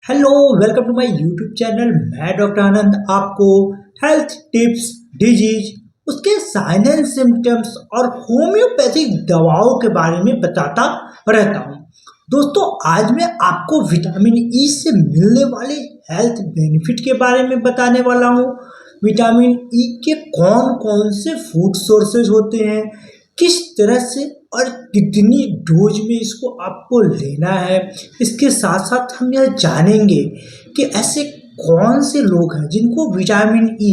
Hello, welcome to my YouTube channel. मैं doctor Anand आपको health tips, disease, उसके sign and symptoms और homeopathic दवाओं के बारे में बताता रहता हूँ। दोस्तों, आज मैं आपको विटामिन ई से मिलने वाले हेल्थ बेनिफिट के बारे में बताने वाला हूँ। विटामिन ई के कौन कौन से फूड सोर्सेज होते हैं, किस तरह से और कितनी डोज में इसको आपको लेना है। इसके साथ साथ हम यह जानेंगे कि ऐसे कौन से लोग हैं जिनको विटामिन ई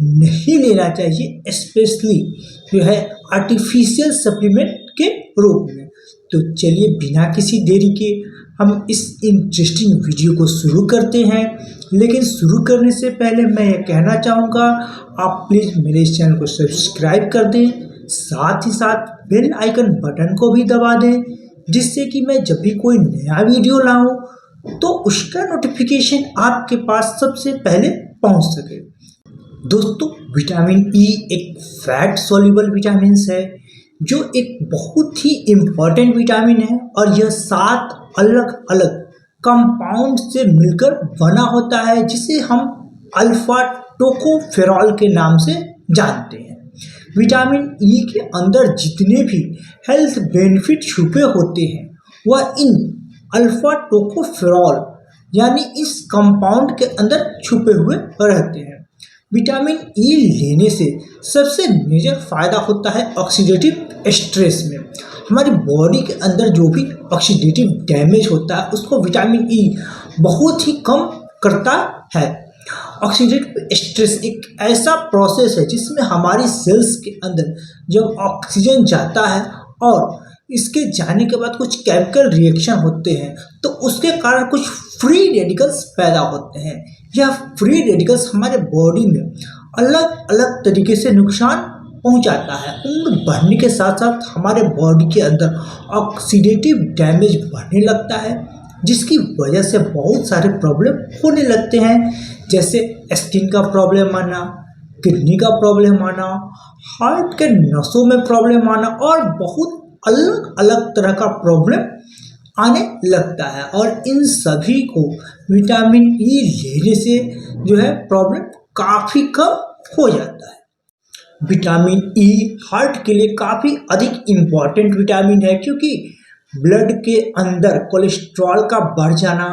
नहीं लेना चाहिए, स्पेशली जो है आर्टिफिशियल सप्लीमेंट के रूप में। तो चलिए बिना किसी देरी के हम इस इंटरेस्टिंग वीडियो को शुरू करते हैं। लेकिन शुरू करने से पहले मैं ये कहना चाहूँगा, आप प्लीज़ मेरे इस चैनल को सब्सक्राइब कर दें, साथ ही साथ बेल आइकन बटन को भी दबा दें, जिससे कि मैं जब भी कोई नया वीडियो लाऊं तो उसका नोटिफिकेशन आपके पास सबसे पहले पहुंच सके। दोस्तों, विटामिन ई एक फैट सॉल्युबल विटामिन है जो एक बहुत ही इम्पॉर्टेंट विटामिन है और यह 7 अलग अलग कंपाउंड से मिलकर बना होता है, जिसे हम अल्फा टोकोफेरॉल के नाम से जानते हैं। विटामिन ई के अंदर जितने भी हेल्थ बेनिफिट छुपे होते हैं वह इन अल्फा टोकोफेरॉल यानी इस कंपाउंड के अंदर छुपे हुए रहते हैं। विटामिन ई लेने से सबसे मेजर फायदा होता है ऑक्सीडेटिव स्ट्रेस में। हमारी बॉडी के अंदर जो भी ऑक्सीडेटिव डैमेज होता है उसको विटामिन ई बहुत ही कम करता है। ऑक्सीडेटिव स्ट्रेस एक ऐसा प्रोसेस है जिसमें हमारी सेल्स के अंदर जब ऑक्सीजन जाता है और इसके जाने के बाद कुछ केमिकल रिएक्शन होते हैं तो उसके कारण कुछ फ्री रेडिकल्स पैदा होते हैं। यह फ्री रेडिकल्स हमारे बॉडी में अलग अलग तरीके से नुकसान पहुंचाता है। उम्र बढ़ने के साथ साथ हमारे बॉडी के अंदर ऑक्सीडेटिव डैमेज बढ़ने लगता है, जिसकी वजह से बहुत सारे प्रॉब्लम होने लगते हैं, जैसे स्किन का प्रॉब्लम आना, किडनी का प्रॉब्लम आना, हार्ट के नसों में प्रॉब्लम आना और बहुत अलग अलग तरह का प्रॉब्लम आने लगता है। और इन सभी को विटामिन ई लेने से जो है प्रॉब्लम काफ़ी कम हो जाता है। विटामिन ई हार्ट के लिए काफ़ी अधिक इम्पॉर्टेंट विटामिन है, क्योंकि ब्लड के अंदर कोलेस्ट्रॉल का बढ़ जाना,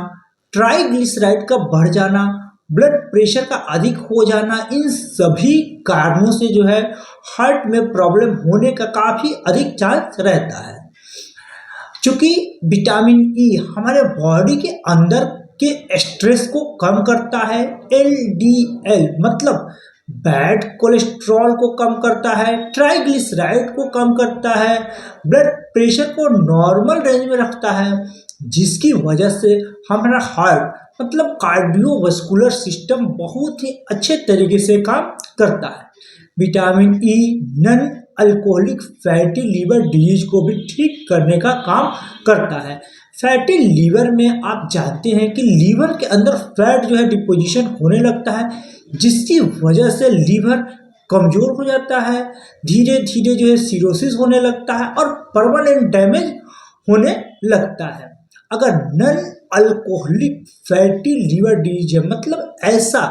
ट्राइग्लिसराइड का बढ़ जाना, ब्लड प्रेशर का अधिक हो जाना, इन सभी कारणों से जो है हार्ट में प्रॉब्लम होने का काफ़ी अधिक चांस रहता है। चूँकि विटामिन ई हमारे बॉडी के अंदर के स्ट्रेस को कम करता है, एलडीएल मतलब बैड कोलेस्ट्रॉल को कम करता है, ट्राइग्लिसराइड को कम करता है, ब्लड प्रेशर को नॉर्मल रेंज में रखता है, जिसकी वजह से हमारा हार्ट मतलब कार्डियोवास्कुलर सिस्टम बहुत ही अच्छे तरीके से काम करता है। Vitamin E non alcoholic fatty liver disease को भी ठीक करने का काम करता है। फैटी लीवर में आप जानते हैं कि लीवर के अंदर फैट जो है डिपोजिशन होने लगता है, जिसकी वजह से लीवर कमज़ोर हो जाता है, धीरे धीरे जो है सिरोसिस होने लगता है और परमानेंट डैमेज होने लगता है। अगर non alcoholic fatty liver disease है, मतलब ऐसा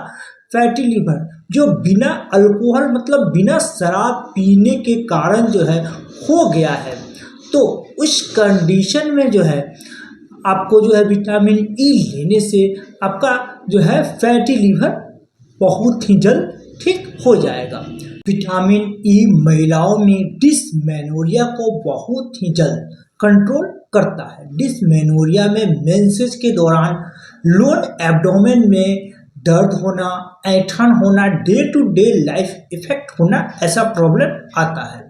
फैटी लीवर जो बिना अल्कोहल मतलब बिना शराब पीने के कारण जो है हो गया है, तो उस कंडीशन में जो है आपको जो है विटामिन ई लेने से आपका जो है फैटी लीवर बहुत ही जल्द ठीक हो जाएगा। विटामिन ई महिलाओं में डिसमेनोरिया को बहुत ही जल्द कंट्रोल करता है। डिसमेनोरिया में मेंसेस के दौरान लोअर एब्डोमेन में दर्द होना, ऐंठन होना, day to day life effect होना, ऐसा प्रॉब्लम आता है।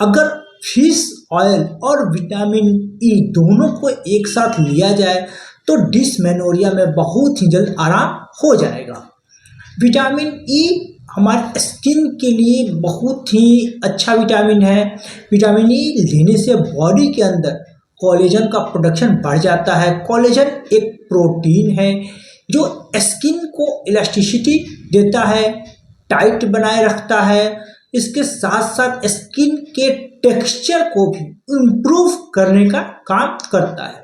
अगर फिश ऑयल और विटामिन ई दोनों को एक साथ लिया जाए तो डिसमेनोरिया में बहुत ही जल्द आराम हो जाएगा। विटामिन ई हमारे स्किन के लिए बहुत ही अच्छा विटामिन है। विटामिन ई लेने से बॉडी के अंदर कोलेजन का प्रोडक्शन बढ़ जाता है। कोलेजन एक प्रोटीन है जो स्किन को इलास्टिसिटी देता है, टाइट बनाए रखता है। इसके साथ साथ स्किन के टेक्सचर को भी इम्प्रूव करने का काम करता है।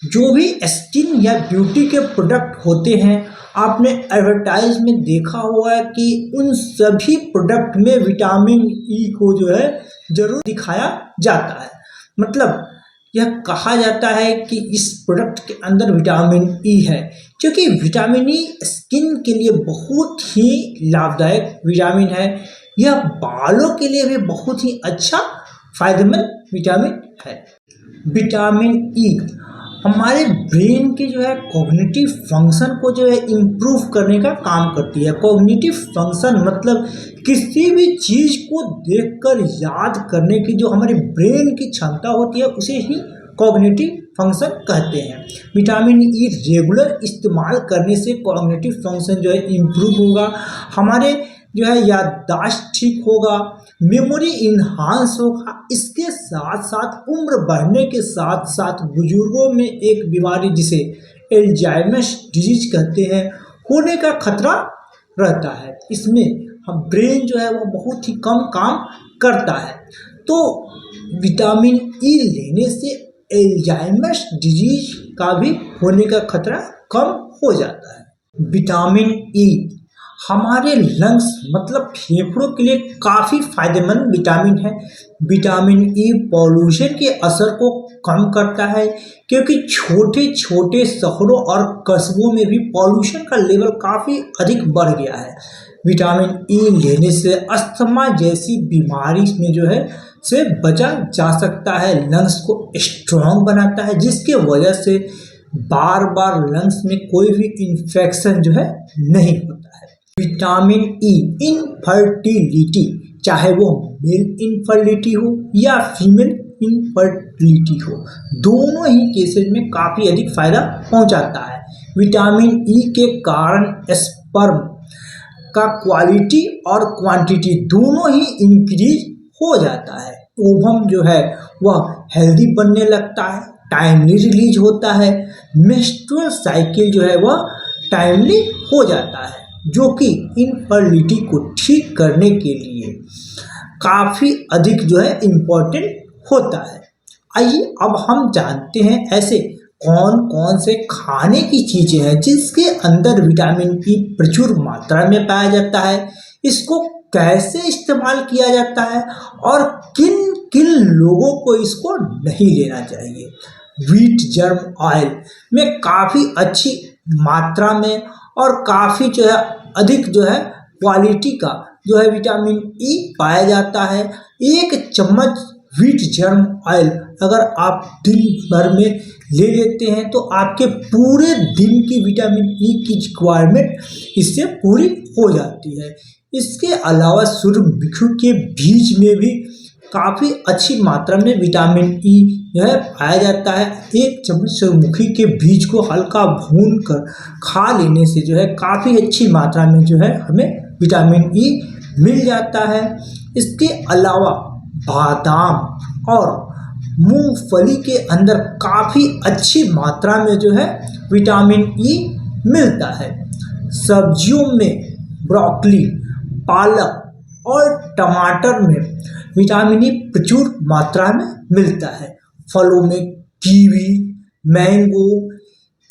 जो भी स्किन या ब्यूटी के प्रोडक्ट होते हैं, आपने एडवर्टाइज में देखा हुआ है कि उन सभी प्रोडक्ट में विटामिन ई को जो है जरूर दिखाया जाता है। मतलब यह कहा जाता है कि इस प्रोडक्ट के अंदर विटामिन ई है, क्योंकि विटामिन ई स्किन के लिए बहुत ही लाभदायक विटामिन है। यह बालों के लिए भी बहुत ही अच्छा फायदेमंद विटामिन है। विटामिन ई हमारे ब्रेन के जो है कॉग्निटिव फंक्शन को जो है इम्प्रूव करने का काम करती है। कॉग्निटिव फंक्शन मतलब किसी भी चीज़ को देखकर याद करने की जो हमारे ब्रेन की क्षमता होती है उसे ही कॉग्निटिव फंक्शन कहते हैं। विटामिन ई रेगुलर इस्तेमाल करने से कॉग्निटिव फंक्शन जो है इम्प्रूव होगा, हमारे जो है याददाश्त ठीक होगा, मेमोरी इन्हांस होगा। इसके साथ साथ उम्र बढ़ने के साथ साथ बुजुर्गों में एक बीमारी जिसे एल्जाइमर्स डिजीज कहते हैं होने का खतरा रहता है। इसमें हम ब्रेन जो है वो बहुत ही कम काम करता है। तो विटामिन ई लेने से एल्जाइमर्स डिजीज का भी होने का खतरा कम हो जाता है। विटामिन ई हमारे लंग्स मतलब फेफड़ों के लिए काफ़ी फायदेमंद विटामिन है। विटामिन ई पॉल्यूशन के असर को कम करता है, क्योंकि छोटे छोटे शहरों और कस्बों में भी पॉल्यूशन का लेवल काफ़ी अधिक बढ़ गया है। विटामिन ई लेने से अस्थमा जैसी बीमारी में जो है से बचा जा सकता है। लंग्स को स्ट्रॉन्ग बनाता है, जिसके वजह से बार बार लंग्स में कोई भी इन्फेक्शन जो है नहीं होता है। विटामिन ई इनफर्टिलिटी, चाहे वो मेल इनफर्टिलिटी हो या फीमेल इनफर्टिलिटी हो, दोनों ही केसेस में काफ़ी अधिक फायदा पहुंचाता है। विटामिन ई के कारण स्पर्म का क्वालिटी और क्वांटिटी दोनों ही इंक्रीज हो जाता है। ओवम जो है वह हेल्दी बनने लगता है, टाइमली रिलीज होता है। मेंस्ट्रुअल साइकिल जो है वह टाइमली हो जाता है, जो कि इनफर्टिलिटी को ठीक करने के लिए काफ़ी अधिक जो है इम्पोर्टेंट होता है। आइए अब हम जानते हैं ऐसे कौन कौन से खाने की चीज़ें हैं जिसके अंदर विटामिन ई प्रचुर मात्रा में पाया जाता है, इसको कैसे इस्तेमाल किया जाता है और किन किन लोगों को इसको नहीं लेना चाहिए। व्हीट जर्म ऑयल में काफ़ी अच्छी मात्रा में और काफ़ी जो है अधिक जो है क्वालिटी का जो है विटामिन ई पाया जाता है। एक चम्मच व्हीट जर्म ऑयल अगर आप दिन भर में ले लेते हैं तो आपके पूरे दिन की विटामिन ई की रिक्वायरमेंट इससे पूरी हो जाती है। इसके अलावा सूरजमुखी के बीज में भी काफ़ी अच्छी मात्रा में विटामिन ई जो है पाया जाता है। एक चम्मच सूरजमुखी के बीज को हल्का भून कर खा लेने से जो है काफ़ी अच्छी मात्रा में जो है हमें विटामिन ई मिल जाता है। इसके अलावा बादाम और मूंगफली के अंदर काफ़ी अच्छी मात्रा में जो है विटामिन ई मिलता है। सब्जियों में ब्रोकली, पालक और टमाटर में विटामिन ई प्रचुर मात्रा में मिलता है। फलों में कीवी, मैंगो,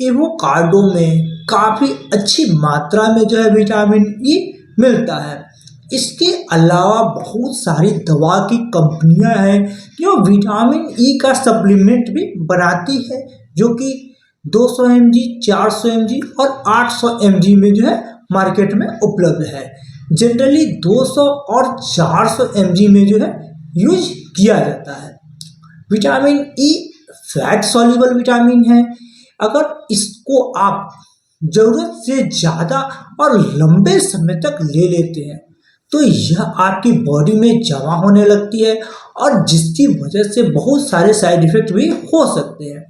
एवोकाडो में काफ़ी अच्छी मात्रा में जो है विटामिन ई मिलता है। इसके अलावा बहुत सारी दवा की कंपनियां हैं जो विटामिन ई का सप्लीमेंट भी बनाती है, जो कि 200 mg, 400 mg और 800 mg में जो है मार्केट में उपलब्ध है। जनरली 200 और 400 mg में जो है यूज किया जाता है। विटामिन ई फैट सॉल्युबल विटामिन है। अगर इसको आप ज़रूरत से ज़्यादा और लंबे समय तक ले लेते हैं तो यह आपकी बॉडी में जमा होने लगती है और जिसकी वजह से बहुत सारे साइड इफ़ेक्ट भी हो सकते हैं।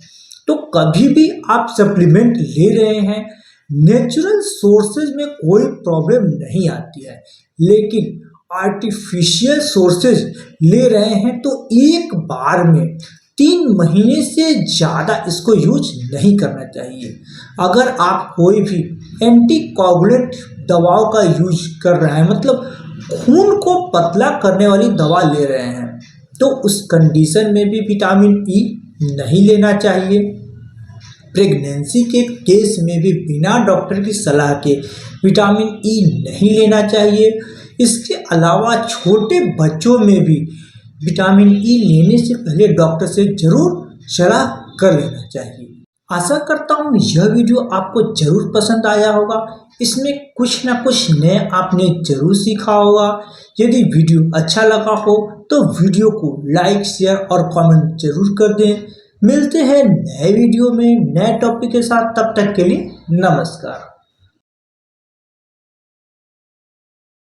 तो कभी भी आप सप्लीमेंट ले रहे हैं, नेचुरल सोर्सेज में कोई प्रॉब्लम नहीं आती है, लेकिन आर्टिफिशियल सोर्सेज ले रहे हैं तो एक बार में 3 महीने से ज़्यादा इसको यूज नहीं करना चाहिए। अगर आप कोई भी एंटीकोगुलेंट दवाओं का यूज कर रहे हैं, मतलब खून को पतला करने वाली दवा ले रहे हैं, तो उस कंडीशन में भी विटामिन ई नहीं लेना चाहिए। प्रेगनेंसी के केस में भी बिना डॉक्टर की सलाह के विटामिन ई नहीं लेना चाहिए। इसके अलावा छोटे बच्चों में भी विटामिन ई लेने से पहले डॉक्टर से जरूर सलाह कर लेना चाहिए। आशा करता हूँ यह वीडियो आपको जरूर पसंद आया होगा। इसमें कुछ ना कुछ नए आपने जरूर सीखा होगा। यदि वीडियो अच्छा लगा हो तो वीडियो को लाइक, शेयर और कमेंट जरूर कर दें। मिलते हैं नए वीडियो में नए टॉपिक के साथ, तब तक के लिए नमस्कार।